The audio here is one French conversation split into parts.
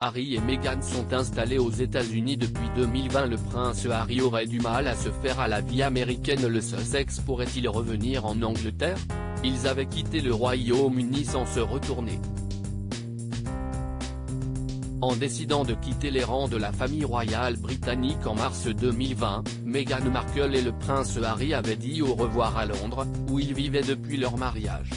Harry et Meghan sont installés aux États-Unis depuis 2020. Le prince Harry aurait du mal à se faire à la vie américaine. Le Sussex pourrait-il revenir en Angleterre? Ils avaient quitté le Royaume-Uni sans se retourner. En décidant de quitter les rangs de la famille royale britannique en mars 2020, Meghan Markle et le prince Harry avaient dit au revoir à Londres, où ils vivaient depuis leur mariage.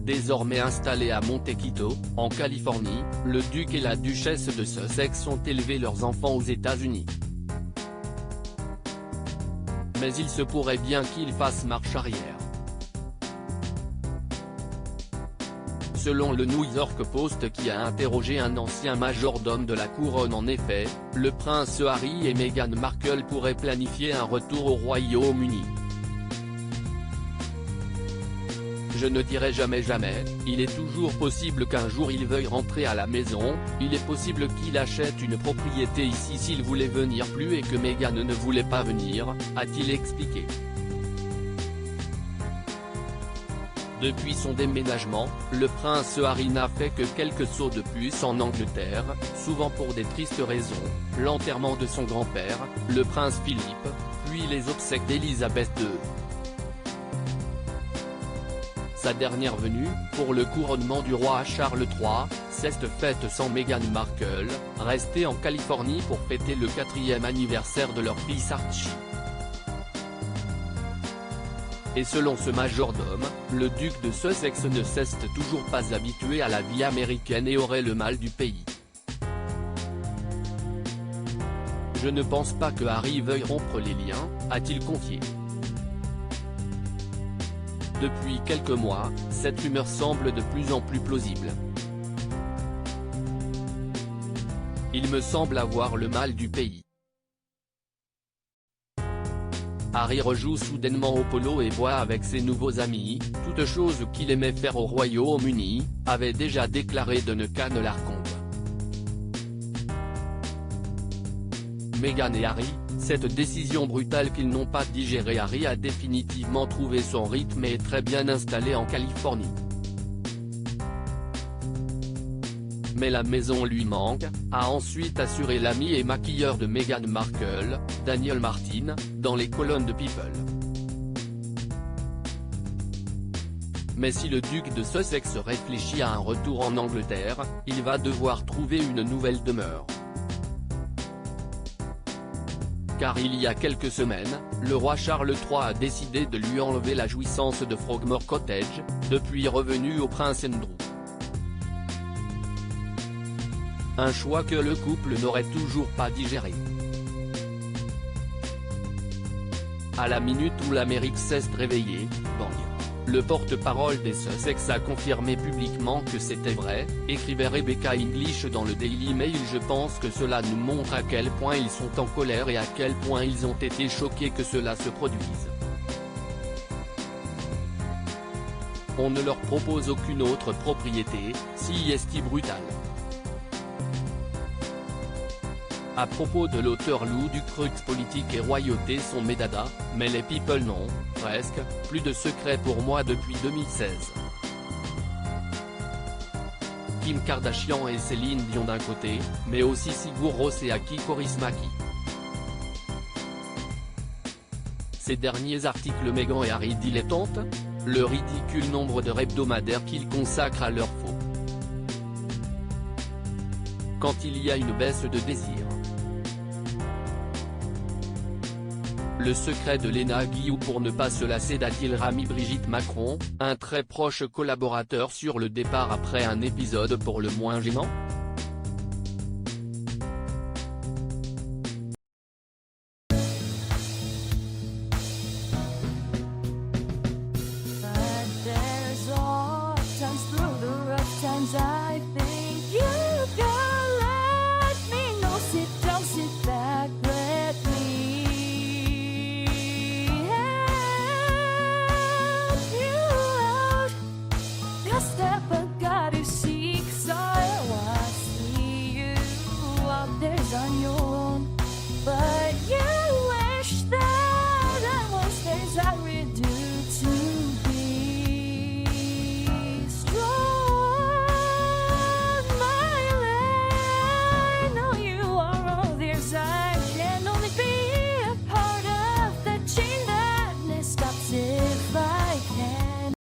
Désormais installés à Montecito, en Californie, le duc et la duchesse de Sussex ont élevé leurs enfants aux États-Unis. Mais il se pourrait bien qu'ils fassent marche arrière. Selon le New York Post qui a interrogé un ancien majordome de la couronne, en effet, le prince Harry et Meghan Markle pourraient planifier un retour au Royaume-Uni. Je ne dirai jamais jamais, il est toujours possible qu'un jour il veuille rentrer à la maison, il est possible qu'il achète une propriété ici s'il voulait venir plus et que Meghan ne voulait pas venir, a-t-il expliqué. Depuis son déménagement, le prince Harry n'a fait que quelques sauts de puce en Angleterre, souvent pour des tristes raisons, l'enterrement de son grand-père, le prince Philippe, puis les obsèques d'Élisabeth II. Sa dernière venue, pour le couronnement du roi Charles III, s'est faite sans Meghan Markle, restée en Californie pour fêter le 4e anniversaire de leur fils Archie. Et selon ce majordome, le duc de Sussex ne s'est toujours pas habitué à la vie américaine et aurait le mal du pays. Je ne pense pas que Harry veuille rompre les liens, a-t-il confié. Depuis quelques mois, cette rumeur semble de plus en plus plausible. Il me semble avoir le mal du pays. Harry rejoue soudainement au polo et boit avec ses nouveaux amis, toute chose qu'il aimait faire au Royaume-Uni, avait déjà déclaré Duncan Larcombe. Meghan et Harry, cette décision brutale qu'ils n'ont pas digérée. Harry a définitivement trouvé son rythme et est très bien installé en Californie. Mais la maison lui manque, a ensuite assuré l'ami et maquilleur de Meghan Markle, Daniel Martin, dans les colonnes de People. Mais si le duc de Sussex réfléchit à un retour en Angleterre, il va devoir trouver une nouvelle demeure. Car il y a quelques semaines, le roi Charles III a décidé de lui enlever la jouissance de Frogmore Cottage, depuis revenu au prince Andrew. Un choix que le couple n'aurait toujours pas digéré. À la minute où l'Amérique s'est réveillée, bang. Le porte-parole des Sussex a confirmé publiquement que c'était vrai, écrivait Rebecca English dans le Daily Mail. Je pense que cela nous montre à quel point ils sont en colère et à quel point ils ont été choqués que cela se produise. On ne leur propose aucune autre propriété, si est brutal. À propos de l'auteur Lou Ducreux, politique et royauté sont mes dada, mais les people non, presque, plus de secret pour moi depuis 2016. Kim Kardashian et Céline Dion d'un côté, mais aussi Sigur Rós et Aki Kaurismäki. Ces derniers articles Meghan et Harry dilettantes, le ridicule nombre d'heures hebdomadaires qu'ils consacrent à leur faux. Quand il y a une baisse de désir. Le secret de Léna Guillou pour ne pas se lasser, d'a-t-il rami Brigitte Macron, un très proche collaborateur sur le départ après un épisode pour le moins gênant?